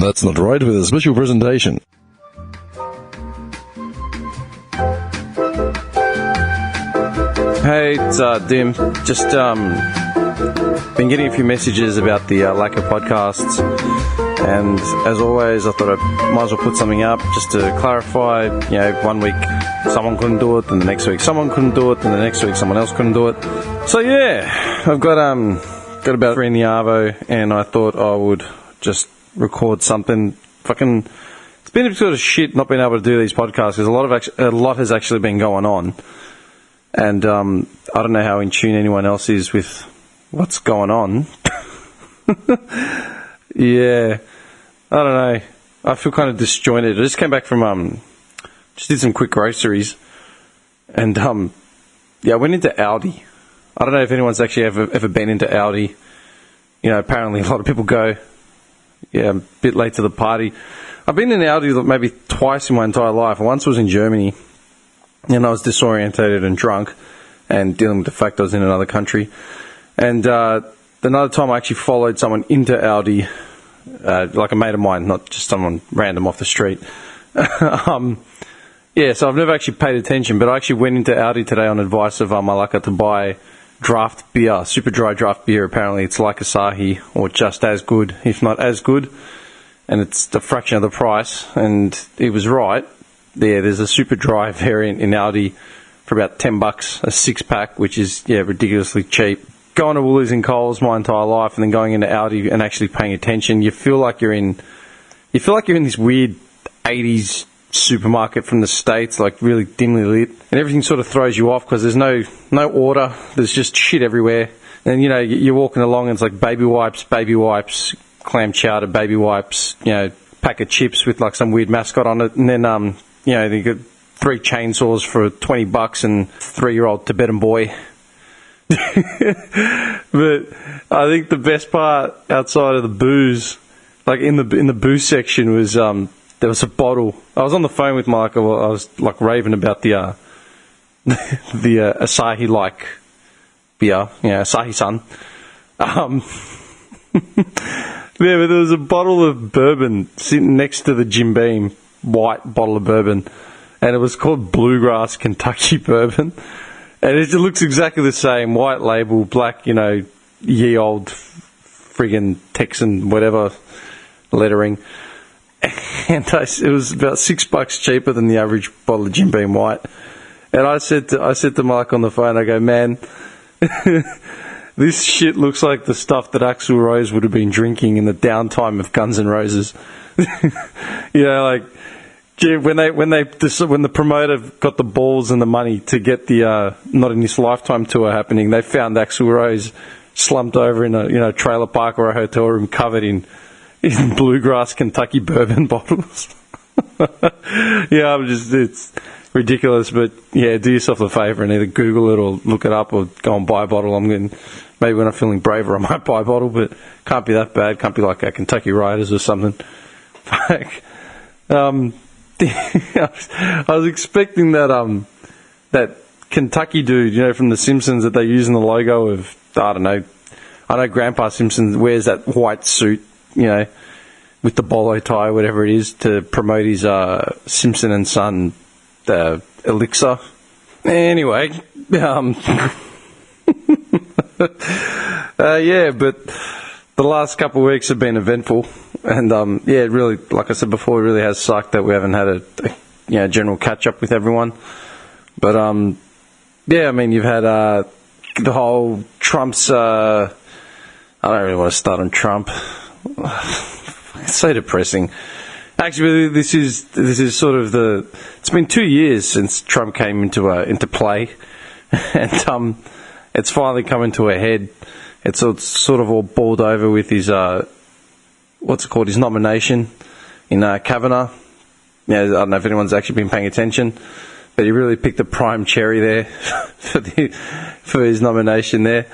That's Not Right with a special presentation. Hey, it's Dim. Just been getting a few messages about the lack of podcasts, and as always, I thought I might as well put something up just to clarify. You know, 1 week someone couldn't do it, then the next week someone couldn't do it, then the next week someone else couldn't do it. So yeah, I've got about 3 in the arvo, and I thought I would just record something. It's been a sort of shit not being able to do these podcasts because a lot has actually been going on. And I don't know how in tune anyone else is with what's going on. Yeah, I don't know. I feel kind of disjointed. I just came back from just did some quick groceries, and I went into Aldi. I don't know if anyone's actually ever been into Aldi. You know, apparently a lot of people go. Yeah, I'm a bit late to the party. I've been in Aldi maybe twice in my entire life. Once was in Germany, and I was disorientated and drunk and dealing with the fact I was in another country. And another time I actually followed someone into Aldi, like a mate of mine, not just someone random off the street. Yeah, so I've never actually paid attention, but I actually went into Aldi today on advice of Malaka to buy draft beer, super dry draft beer. Apparently it's like Asahi, or just as good, if not as good. And it's a fraction of the price, and he was right. Yeah, there's a super dry variant in Aldi for about $10, a 6-pack, which is ridiculously cheap. Going to Woolies and Coles my entire life, and then going into Aldi and actually paying attention, you feel like you're in this weird 80s supermarket from the States, like really dimly lit, and everything sort of throws you off because there's no order. There's just shit everywhere, and you're walking along and it's like baby wipes, clam chowder, baby wipes, pack of chips with like some weird mascot on it, and then they got 3 chainsaws for $20 and 3-year-old Tibetan boy. But I think the best part outside of the booze, like in the booze section, was there was a bottle. I was on the phone with Michael. I was like raving about the Asahi like beer, Asahi-san. Yeah, but there was a bottle of bourbon sitting next to the Jim Beam white bottle of bourbon, and it was called Bluegrass Kentucky Bourbon, and it just looks exactly the same, white label, black, ye old friggin' Texan whatever lettering, and it was about $6 cheaper than the average bottle of Jim Beam white. And I said to Mike on the phone, I go, man, this shit looks like the stuff that Axl Rose would have been drinking in the downtime of Guns N' Roses. Like, gee, when the promoter got the balls and the money to get the Not In This Lifetime tour happening, they found Axl Rose slumped over in a trailer park or a hotel room covered in Bluegrass Kentucky bourbon bottles. It's ridiculous, but yeah, do yourself a favour and either Google it or look it up or go and buy a bottle. Maybe when I'm feeling braver I might buy a bottle, but can't be that bad. Can't be like a Kentucky Riders or something. I was expecting that Kentucky dude, from The Simpsons that they use in the logo of, I don't know, I know Grandpa Simpson wears that white suit, with the bolo tie, whatever it is, to promote his Simpson and Son elixir. Anyway, but the last couple of weeks have been eventful, and it really, like I said before, it really has sucked that we haven't had a general catch up with everyone. But you've had the whole Trump's. I don't really want to start on Trump. It's so depressing. Actually, this is sort of it's been 2 years since Trump came into play, and it's finally coming to a head. It's sort of all balled over with his his nomination in Kavanaugh. I don't know if anyone's actually been paying attention, but he really picked the prime cherry there for his nomination there.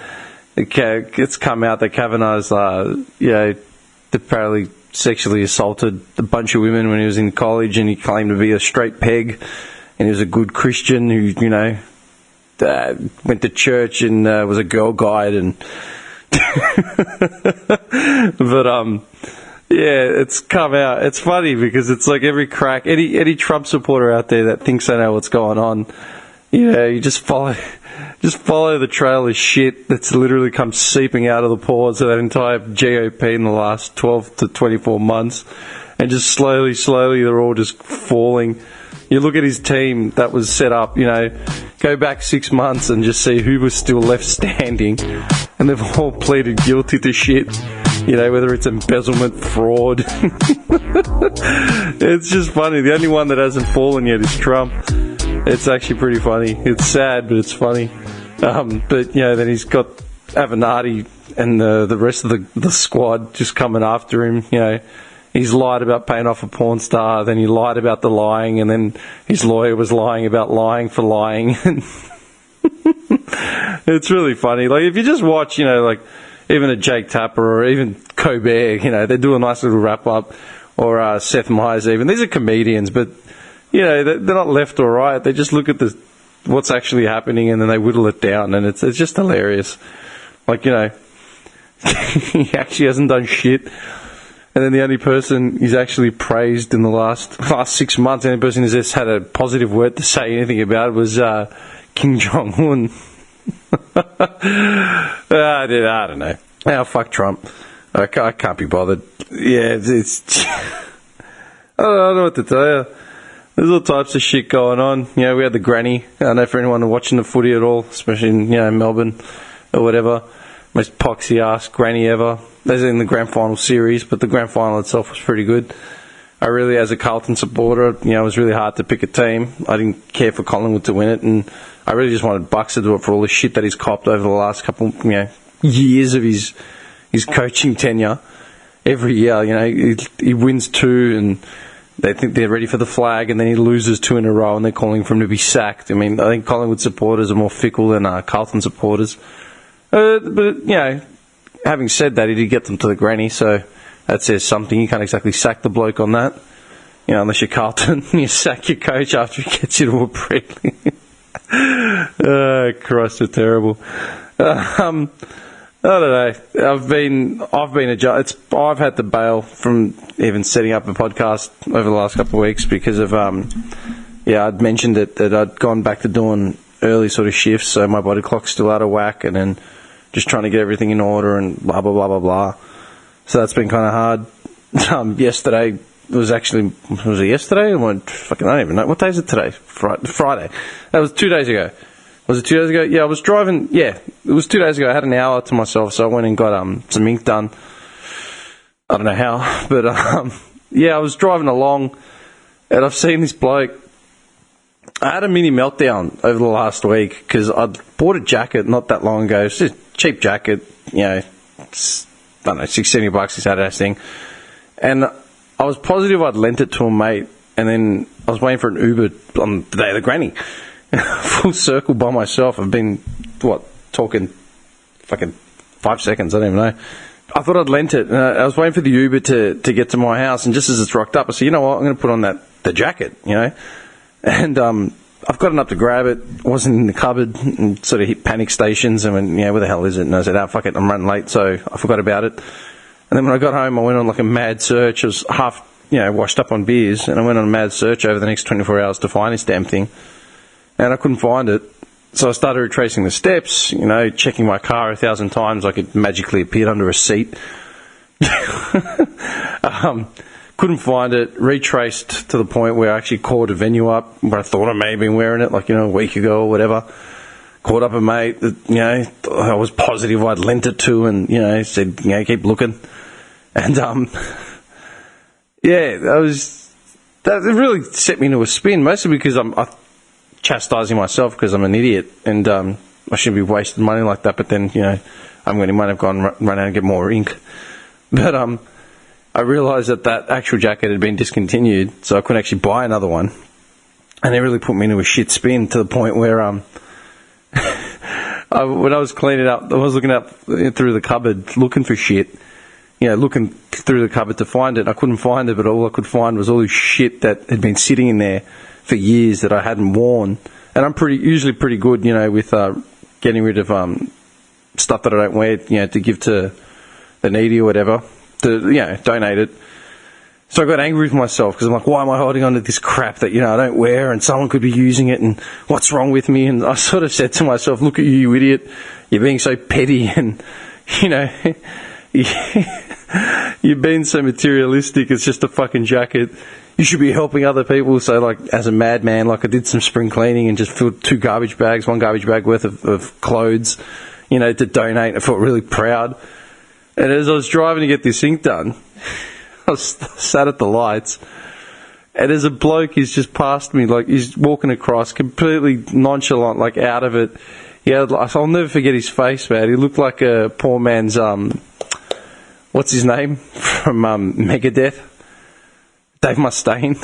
It's come out that Kavanaugh's apparently sexually assaulted a bunch of women when he was in college, and he claimed to be a straight peg, and he was a good Christian who went to church and was a girl guide, and but Yeah, it's come out. It's funny because it's like every crack, any Trump supporter out there that thinks they know what's going on, you just follow the trail of shit that's literally come seeping out of the pores of that entire GOP in the last 12 to 24 months, and just slowly, they're all just falling. You look at his team that was set up, go back 6 months and just see who was still left standing, and they've all pleaded guilty to shit. Whether it's embezzlement, fraud. It's just funny. The only one that hasn't fallen yet is Trump. It's actually pretty funny. It's sad, but it's funny. But then he's got Avenatti and the rest of the squad just coming after him. He's lied about paying off a porn star, then he lied about the lying, and then his lawyer was lying about lying for lying. It's really funny. Like, if you just watch, even a Jake Tapper or even Colbert, they do a nice little wrap-up, or Seth Meyers even. These are comedians, but, they're not left or right. They just look at what's actually happening, and then they whittle it down, and it's just hilarious. Like, he actually hasn't done shit. And then the only person he's actually praised in the last 6 months, the only person who's just had a positive word to say anything about it was Kim Jong-un. I don't know. Oh, fuck Trump. I can't be bothered. Yeah, it's I don't know what to tell you. There's all types of shit going on. We had the granny. I don't know for anyone watching the footy at all, especially in Melbourne or whatever. Most poxy ass granny ever. That's in the grand final series, but the grand final itself was pretty good. I really, as a Carlton supporter, it was really hard to pick a team. I didn't care for Collingwood to win it, and I really just wanted Bucks to do it for all the shit that he's copped over the last couple, years of his coaching tenure. Every year, he wins 2, and they think they're ready for the flag, and then he loses 2 in a row, and they're calling for him to be sacked. I mean, I think Collingwood supporters are more fickle than Carlton supporters. But having said that, he did get them to the granny, so that says something. You can't exactly sack the bloke on that. Unless you're Carlton, you sack your coach after he gets you to a prelim. Oh, Christ, they're terrible. I don't know. I've been I've had to bail from even setting up a podcast over the last couple of weeks because of I'd mentioned that I'd gone back to doing early sort of shifts, so my body clock's still out of whack, and then just trying to get everything in order and blah blah blah blah blah. So that's been kind of hard. Yesterday was it yesterday? I don't even know. What day is it today? Friday. That was 2 days ago. Was it 2 days ago? Yeah, I was driving. Yeah, it was 2 days ago. I had an hour to myself, so I went and got some ink done. I don't know how, but I was driving along, and I've seen this bloke. I had a mini meltdown over the last week because I bought a jacket not that long ago. It's just a cheap jacket, it's, I don't know, $670 this Adidas thing. And I was positive I'd lent it to a mate, and then I was waiting for an Uber on the day of the granny. Full circle by myself. I've been, talking fucking 5 seconds, I don't even know. I thought I'd lent it, and I was waiting for the Uber to get to my house, and just as it's rocked up, I said, you know what, I'm going to put on the jacket, And I've gotten up to grab it. It wasn't in the cupboard, and sort of hit panic stations and went, where the hell is it? And I said, fuck it, I'm running late, so I forgot about it. And then when I got home, I went on like a mad search. I was half, washed up on beers, and I went on a mad search over the next 24 hours to find this damn thing. And I couldn't find it. So I started retracing the steps, checking my car 1,000 times like it magically appeared under a seat. Couldn't find it, retraced to the point where I actually called a venue up where I thought I may have been wearing it, a week ago or whatever. Called up a mate that, I was positive I'd lent it to, and, said, keep looking. And, that really set me into a spin, mostly because I'm chastising myself because I'm an idiot, and I shouldn't be wasting money like that, but then, I'm going to might have gone run out and get more ink. But, I realised that actual jacket had been discontinued, so I couldn't actually buy another one. And it really put me into a shit spin to the point where when I was cleaning up, I was looking up through the cupboard looking for shit, looking through the cupboard to find it. I couldn't find it, but all I could find was all this shit that had been sitting in there for years that I hadn't worn. And I'm usually pretty good, with getting rid of stuff that I don't wear, to give to the needy or whatever. to donate it. So I got angry with myself because I'm like, why am I holding on to this crap that, I don't wear and someone could be using it and what's wrong with me? And I sort of said to myself, look at you, you idiot. You're being so petty and, you're being so materialistic. It's just a fucking jacket. You should be helping other people. So, like, as a madman, like, I did some spring cleaning and just filled 2 garbage bags, 1 garbage bag worth of clothes, to donate. I felt really proud. And as I was driving to get this ink done, I was sat at the lights, and there's a bloke, he's just passed me, like, he's walking across, completely nonchalant, like, out of it. I'll never forget his face, man. He looked like a poor man's, what's his name? From Megadeth? Dave Mustaine.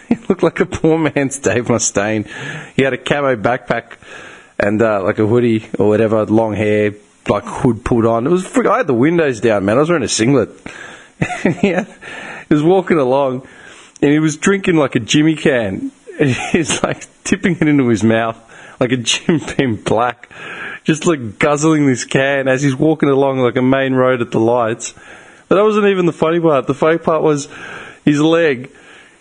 He looked like a poor man's Dave Mustaine. He had a camo backpack and, like a hoodie or whatever, long hair, like hood pulled on. I had the windows down, man. I was wearing a singlet. Yeah, he was walking along and he was drinking like a Jimmy can. And he's like tipping it into his mouth like a Jim Beam Black, just like guzzling this can as he's walking along like a main road at the lights. But that wasn't even the funny part. The funny part was his leg.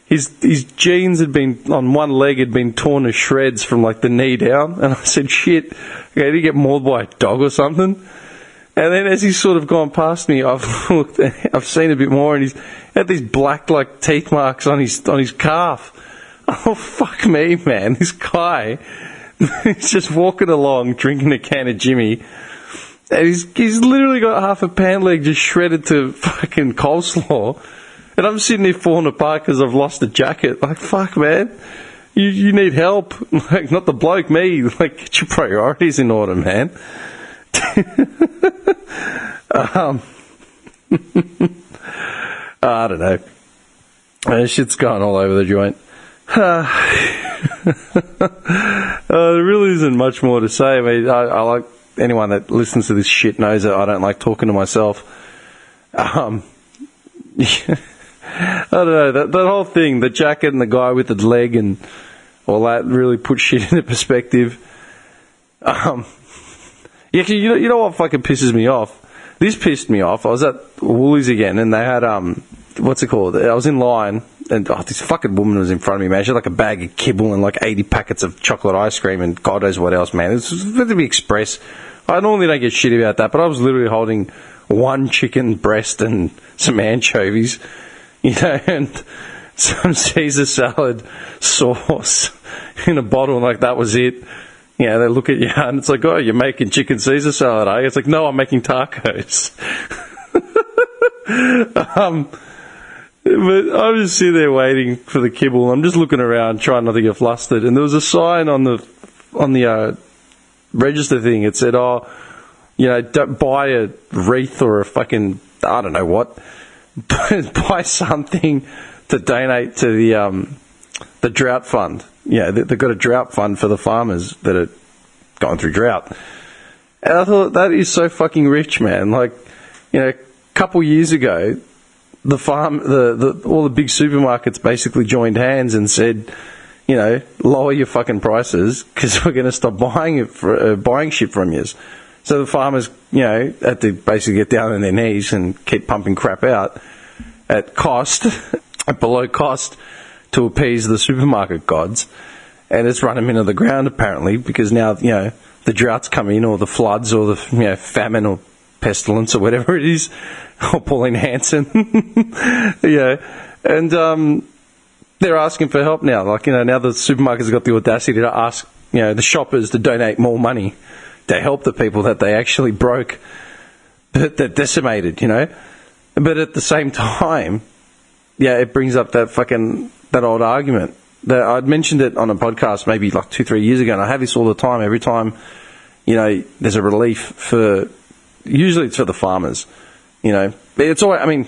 His jeans had been, on one leg, had been torn to shreds from like the knee down. And I said, shit, okay, did he get mauled by a dog or something? And then as he's sort of gone past me, I've seen a bit more, and he's had these black like teeth marks on his calf. Oh fuck me, man! This guy, he's just walking along drinking a can of Jimmy, and he's literally got half a pant leg just shredded to fucking coleslaw, and I'm sitting there falling apart because I've lost a jacket. Like fuck, man, you need help. Like not the bloke, me. Like get your priorities in order, man. I don't know. Shit's going all over the joint. There really isn't much more to say. I mean, I like anyone that listens to this shit knows that I don't like talking to myself. I don't know, that whole thing, the jacket and the guy with the leg and all that really put shit into perspective. Yeah, you know what fucking pisses me off? This pissed me off. I was at Woolies again, and they had, what's it called? I was in line, and this fucking woman was in front of me, man. She had like a bag of kibble and like 80 packets of chocolate ice cream and God knows what else, man. It was meant to be express. I normally don't get shit about that, but I was literally holding 1 chicken breast and some anchovies, and some Caesar salad sauce in a bottle, and like that was it. Yeah, they look at you and it's like, oh, you're making chicken Caesar salad, are you? It's like, no, I'm making tacos. But I'm just sitting there waiting for the kibble. I'm just looking around, trying not to get flustered. And there was a sign on the register thing. It said, don't buy a wreath or a fucking, I don't know what. Buy something to donate to the drought fund. Yeah, they've got a drought fund for the farmers that are going through drought. And I thought, that is so fucking rich, man. Like, a couple years ago, all the big supermarkets basically joined hands and said, lower your fucking prices because we're going to stop buying shit from you. So the farmers, had to basically get down on their knees and keep pumping crap out at below cost, to appease the supermarket gods, and it's run them into the ground apparently because now the droughts come in, or the floods, or the famine or pestilence or whatever it is, or Pauline Hanson, and they're asking for help now. Like now the supermarkets have got the audacity to ask the shoppers to donate more money to help the people that they actually broke, that decimated, But at the same time, it brings up that old argument that I'd mentioned it on a podcast maybe like 2-3 years ago, and I have this all the time. Every time, there's a relief usually it's for the farmers, It's always, I mean,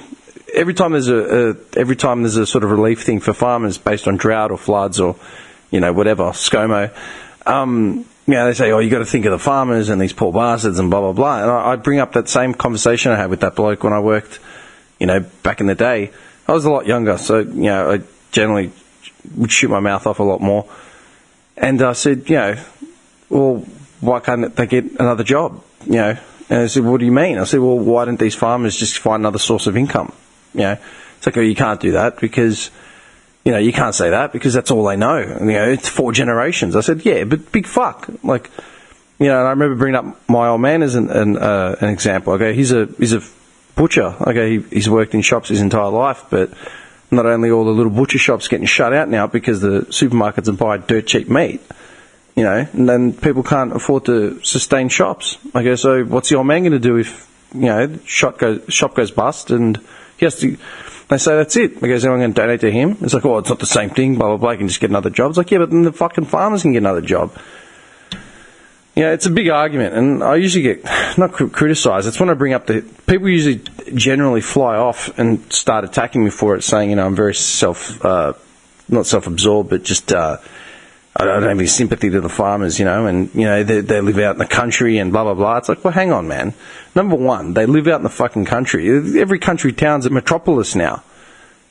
every time there's a sort of relief thing for farmers based on drought or floods or, whatever, ScoMo, they say, you got to think of the farmers and these poor bastards and blah, blah, blah. And I bring up that same conversation I had with that bloke when I worked, back in the day. I was a lot younger, so, I generally would shoot my mouth off a lot more. And I said, well, why can't they get another job, And And I said, what do you mean? I said, well, why don't these farmers just find another source of income? It's like, oh, you can't do that because, you can't say that because that's all they know. It's 4 generations. I said, yeah, but big fuck. Like, and I remember bringing up my old man as an example. Okay, he's a butcher. Okay, he's worked in shops his entire life, but not only all the little butcher shops getting shut out now because the supermarkets are buying dirt cheap meat, and then people can't afford to sustain shops. Okay, so what's the old man going to do if, shop goes bust and he has to, they say that's it. Okay, is anyone going to donate to him? It's like, oh, it's not the same thing, blah, blah, blah, he can just get another job. It's like, yeah, but then the fucking farmers can get another job. It's a big argument, and I usually get, not criticised, it's when I bring up people usually generally fly off and start attacking me for it, saying, I'm very not self-absorbed, but just, I don't have any sympathy to the farmers, and, they live out in the country and blah, blah, blah. It's like, well, hang on, man. Number one, they live out in the fucking country. Every country town's a metropolis now,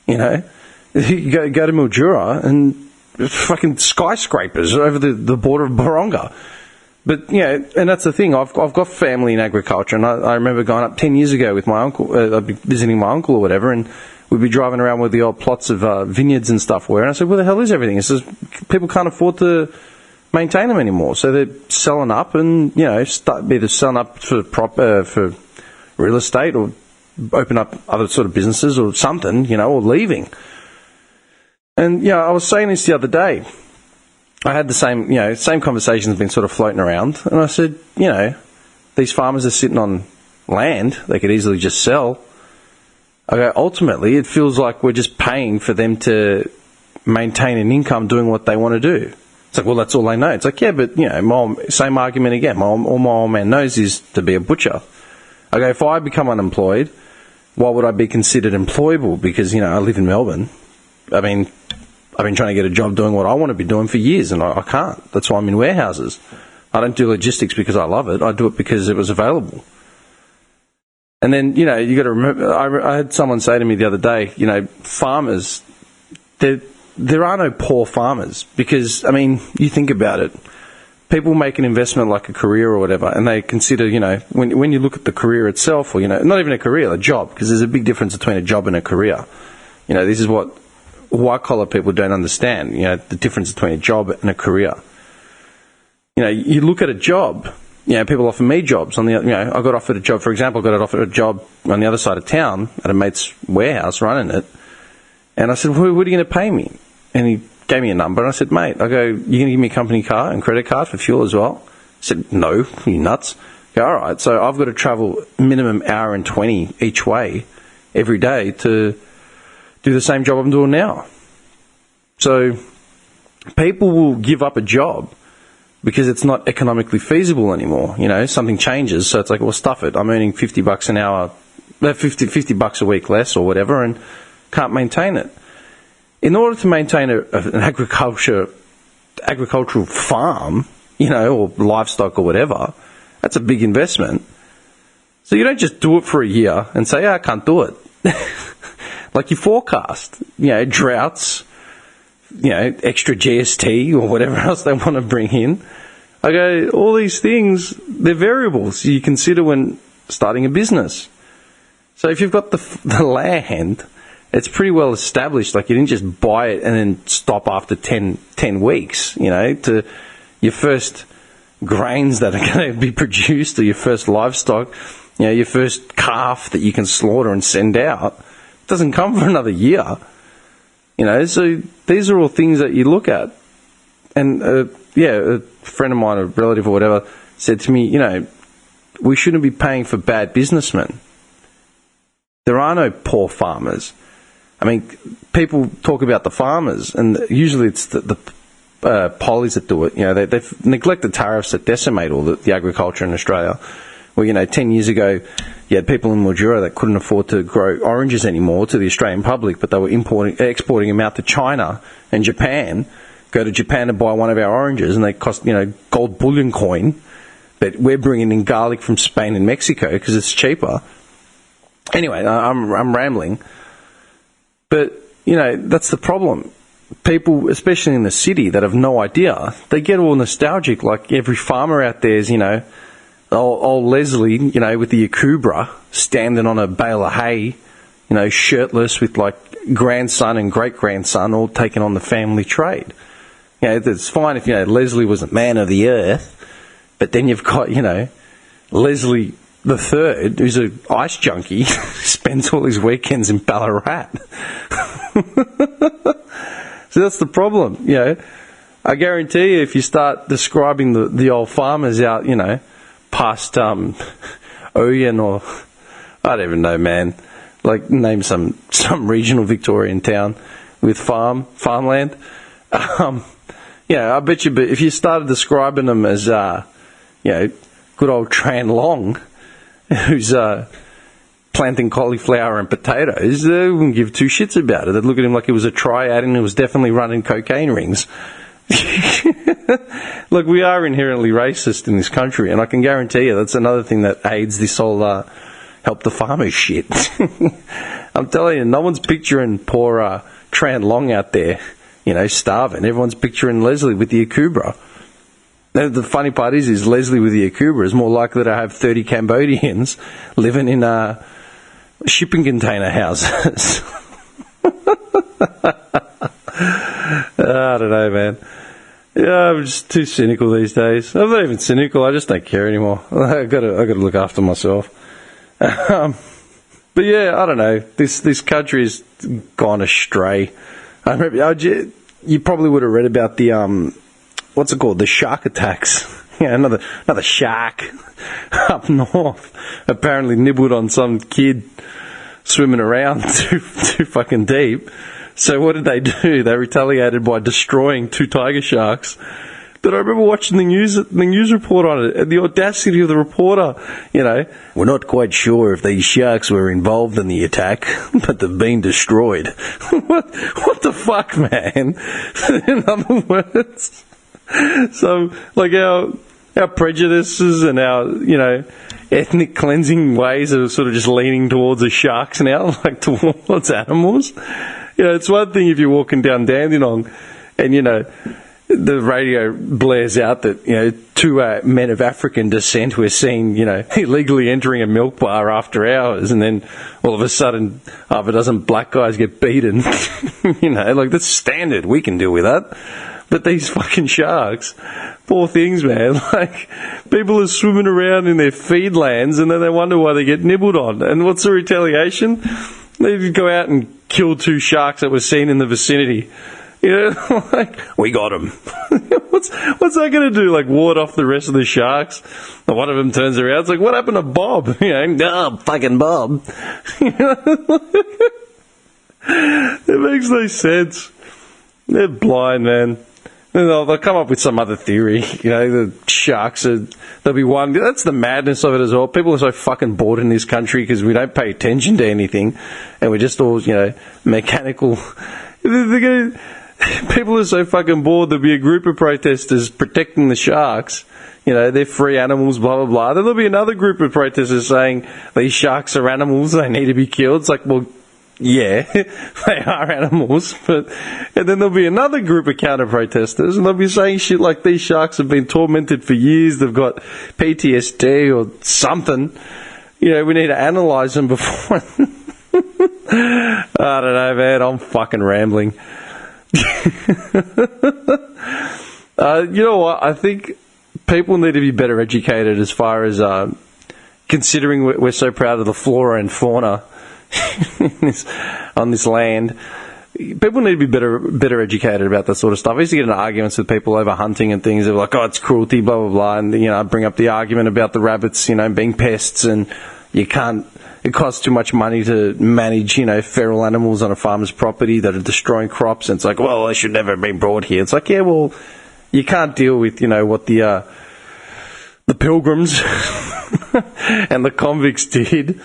You go to Mildura and fucking skyscrapers over the border of Baronga. But, and that's the thing. I've got family in agriculture, and I remember going up 10 years ago with my uncle, I'd be visiting my uncle or whatever, and we'd be driving around with the old plots of vineyards and stuff where, and I said, where the hell is everything? It says, people can't afford to maintain them anymore, so they're selling up and, either selling up for real estate or open up other sort of businesses or something, or leaving. And, I was saying this the other day. I had the same conversations been sort of floating around, and I said, these farmers are sitting on land they could easily just sell. I go, ultimately, it feels like we're just paying for them to maintain an income doing what they want to do. It's like, well, that's all they know. It's like, yeah, but, same argument again. All my old man knows is to be a butcher. I go, if I become unemployed, why would I be considered employable? Because, I live in Melbourne. I've been trying to get a job doing what I want to be doing for years, and I can't. That's why I'm in warehouses. I don't do logistics because I love it. I do it because it was available. And then, you got to remember, I had someone say to me the other day, farmers, there are no poor farmers because, you think about it. People make an investment like a career or whatever, and they consider, when you look at the career itself, or, not even a career, a job, because there's a big difference between a job and a career. This is what white-collar people don't understand, the difference between a job and a career. You look at a job, people offer me jobs. I got offered a job, for example, a job on the other side of town at a mate's warehouse running it. And I said, what are you going to pay me? And he gave me a number, and I said, mate, you going to give me a company car and credit card for fuel as well? He said, no, you nuts. I go, all right, so I've got to travel minimum hour and 20 each way every day to do the same job I'm doing now. So people will give up a job because it's not economically feasible anymore. Something changes, so it's like, well, stuff it. I'm earning $50 an hour, $50 a week less or whatever, and can't maintain it. In order to maintain an agricultural farm, or livestock or whatever, that's a big investment. So you don't just do it for a year and say, I can't do it. Like you forecast, droughts, extra GST or whatever else they want to bring in. I go, all these things, they're variables you consider when starting a business. So if you've got the land, it's pretty well established. Like you didn't just buy it and then stop after 10 weeks, to your first grains that are going to be produced or your first livestock, your first calf that you can slaughter and send out. It doesn't come for another year. So these are all things that you look at. And, a friend of mine, a relative or whatever, said to me, we shouldn't be paying for bad businessmen. There are no poor farmers. People talk about the farmers, and usually it's the pollies that do it. They've neglected tariffs that decimate all the agriculture in Australia. Well, 10 years ago, you had people in Mildura that couldn't afford to grow oranges anymore to the Australian public, but they were exporting them out to China and Japan. Go to Japan and buy one of our oranges, and they cost, gold bullion coin. But we're bringing in garlic from Spain and Mexico because it's cheaper. Anyway, I'm rambling. But, that's the problem. People, especially in the city, that have no idea, they get all nostalgic. Like every farmer out there is, old Leslie, with the Akubra, standing on a bale of hay, shirtless with like grandson and great-grandson all taking on the family trade. It's fine if, Leslie was a man of the earth, but then you've got, Leslie the Third, who's an ice junkie, spends all his weekends in Ballarat. So that's the problem, I guarantee you if you start describing the old farmers out, past Oyen or, I don't even know, man, like name some regional Victorian town with farmland. I bet you, but if you started describing them as, good old Tran Long, who's planting cauliflower and potatoes, they wouldn't give two shits about it. They'd look at him like he was a triad and he was definitely running cocaine rings. Look, we are inherently racist in this country, and I can guarantee you that's another thing that aids this whole help the farmers shit. I'm telling you, no one's picturing poor Tran Long out there, starving. Everyone's picturing Leslie with the Akubra. Now, the funny part is Leslie with the Akubra is more likely to have 30 Cambodians living in shipping container houses. I don't know, man. I'm just too cynical these days. I'm not even cynical. I just don't care anymore. I got to look after myself. But yeah, I don't know. This country's gone astray. I remember you probably would have read about the what's it called? The shark attacks. Another shark up north apparently nibbled on some kid swimming around too fucking deep. So what did they do? They retaliated by destroying 2 tiger sharks. But I remember watching the news report on it, and the audacity of the reporter, we're not quite sure if these sharks were involved in the attack, but they've been destroyed. What the fuck, man? In other words, so like our prejudices and our, ethnic cleansing ways are sort of just leaning towards the sharks now, like towards animals. It's one thing if you're walking down Dandenong and, the radio blares out that, 2 men of African descent were seen, illegally entering a milk bar after hours, and then all of a sudden half a dozen black guys get beaten. Like that's standard. We can deal with that. But these fucking sharks, poor things, man. Like, people are swimming around in their feedlands and then they wonder why they get nibbled on. And what's the retaliation? They go out and kill 2 sharks that were seen in the vicinity. Like, we got them. What's that going to do? Like, ward off the rest of the sharks? And one of them turns around. It's like, what happened to Bob? Fucking Bob. It makes no sense. They're blind, man. And they'll come up with some other theory. The sharks there'll be one. That's the madness of it as well. People are so fucking bored in this country because we don't pay attention to anything, and we're just all, mechanical. People are so fucking bored. There'll be a group of protesters protecting the sharks. They're free animals, blah, blah, blah. Then there'll be another group of protesters saying these sharks are animals, they need to be killed. It's like, well, yeah, they are animals, and then there'll be another group of counter-protesters, and they'll be saying shit like these sharks have been tormented for years, they've got PTSD or something. We need to analyse them before. I don't know, man, I'm fucking rambling. You know what, I think people need to be better educated as far as considering we're so proud of the flora and fauna on this land. People need to be better educated about that sort of stuff. I used to get into arguments with people over hunting and things. They're like, oh, it's cruelty, blah, blah, blah. And, I bring up the argument about the rabbits, being pests, and it costs too much money to manage, feral animals on a farmer's property that are destroying crops. And it's like, well, they should never have been brought here. It's like, yeah, well, you can't deal with, what the pilgrims and the convicts did,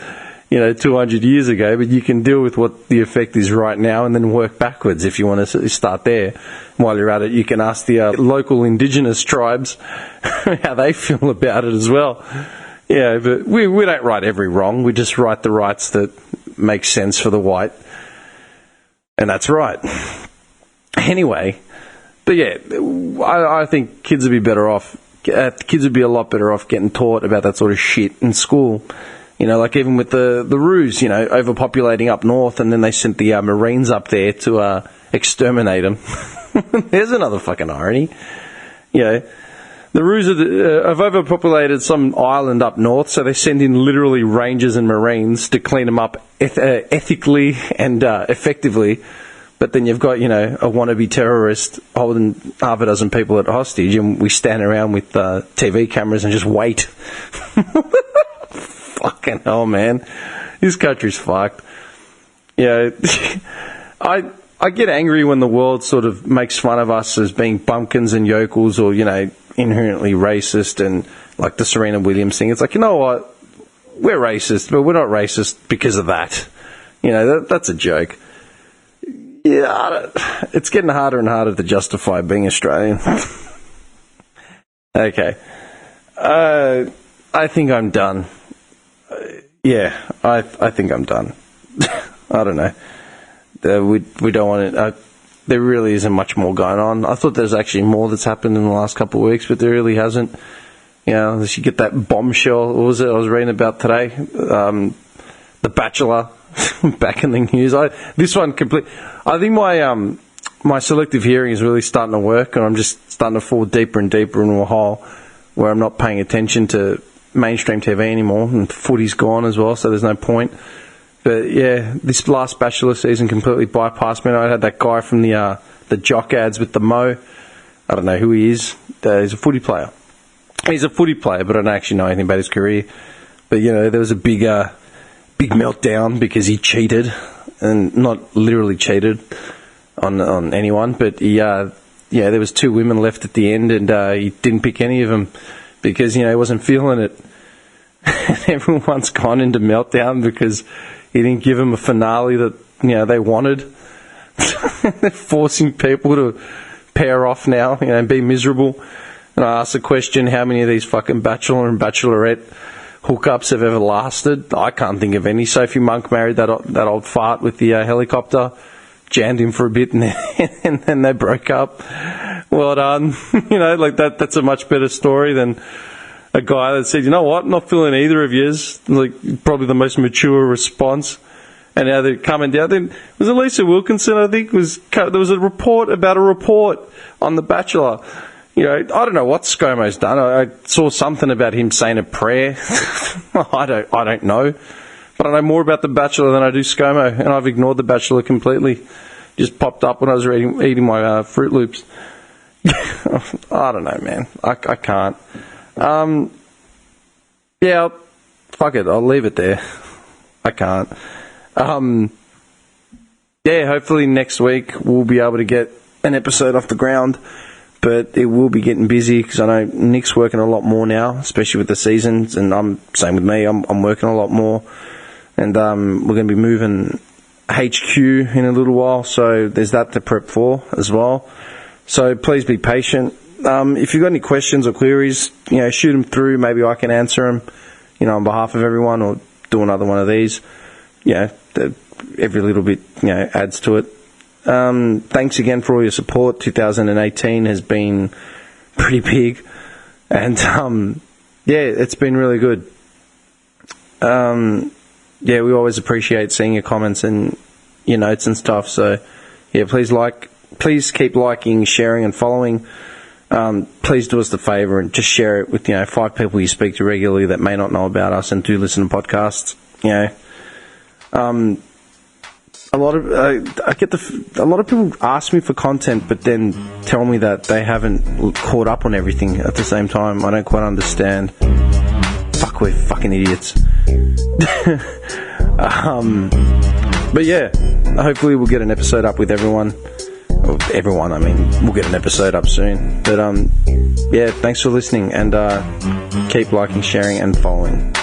200 years ago, but you can deal with what the effect is right now and then work backwards if you want to start there. While you're at it, you can ask the local indigenous tribes how they feel about it as well. Yeah, but we don't right every wrong. We just right the rights that make sense for the white. And that's right. Anyway, but yeah, I think kids would be better off kids would be a lot better off getting taught about that sort of shit in school. Like even with the roos, overpopulating up north, and then they sent the Marines up there to exterminate them. There's another fucking irony. The roos have overpopulated some island up north, so they send in literally rangers and Marines to clean them up ethically and effectively. But then you've got, a wannabe terrorist holding half a dozen people at hostage, and we stand around with TV cameras and just wait. Fucking hell, man. This country's fucked. I get angry when the world sort of makes fun of us as being bumpkins and yokels, or, inherently racist, and like the Serena Williams thing. It's like, you know what? We're racist, but we're not racist because of that. That's a joke. Yeah, it's getting harder and harder to justify being Australian. Okay. I think I'm done. I think I'm done. I don't know. We don't want it. There really isn't much more going on. I thought there's actually more that's happened in the last couple of weeks, but there really hasn't. Unless you get that bombshell. What was it I was reading about today? The Bachelor back in the news. I think my selective hearing is really starting to work, and I'm just starting to fall deeper and deeper into a hole where I'm not paying attention to mainstream TV anymore, and footy's gone as well, so there's no point. But yeah, this last Bachelor season completely bypassed me. I had that guy from the Jock ads with the Mo. I don't know who he is. He's a footy player. He's a footy player, but I don't actually know anything about his career. But there was a big meltdown because he cheated, and not literally cheated on anyone. But there was 2 women left at the end, and he didn't pick any of them because he wasn't feeling it. And everyone's gone into meltdown because he didn't give them a finale that they wanted. They're forcing people to pair off now, and be miserable. And I asked the question, how many of these fucking Bachelor and Bachelorette hookups have ever lasted? I can't think of any. Sophie Monk married that old fart with the helicopter, jammed him for a bit, and then they broke up. Well done. That's a much better story than a guy that said, you know what, not feeling either of yous. Probably the most mature response. And now they're coming down. Then was it Lisa Wilkinson, I think, there was a report about a report on The Bachelor. I don't know what ScoMo's done. I saw something about him saying a prayer. I don't know. But I know more about The Bachelor than I do ScoMo, and I've ignored The Bachelor completely. Just popped up when I was eating my Fruit Loops. I don't know, man. I can't. Fuck it. I'll leave it there. I can't. Hopefully next week we'll be able to get an episode off the ground, but it will be getting busy because I know Nick's working a lot more now, especially with the seasons, and same with me. I'm working a lot more, and we're going to be moving HQ in a little while, so there's that to prep for as well. So please be patient. If you've got any questions or queries, shoot them through. Maybe I can answer them, on behalf of everyone, or do another one of these. Every little bit, adds to it. Thanks again for all your support. 2018 has been pretty big, and it's been really good. We always appreciate seeing your comments and your notes and stuff. So please keep liking, sharing, and following. Please do us the favour and just share it with 5 people you speak to regularly that may not know about us and do listen to podcasts. A lot of people ask me for content, but then tell me that they haven't caught up on everything at the same time. I don't quite understand. Fuck, we're fucking idiots. But hopefully we'll get an episode up with everyone. We'll get an episode up soon. But thanks for listening, and keep liking, sharing, and following.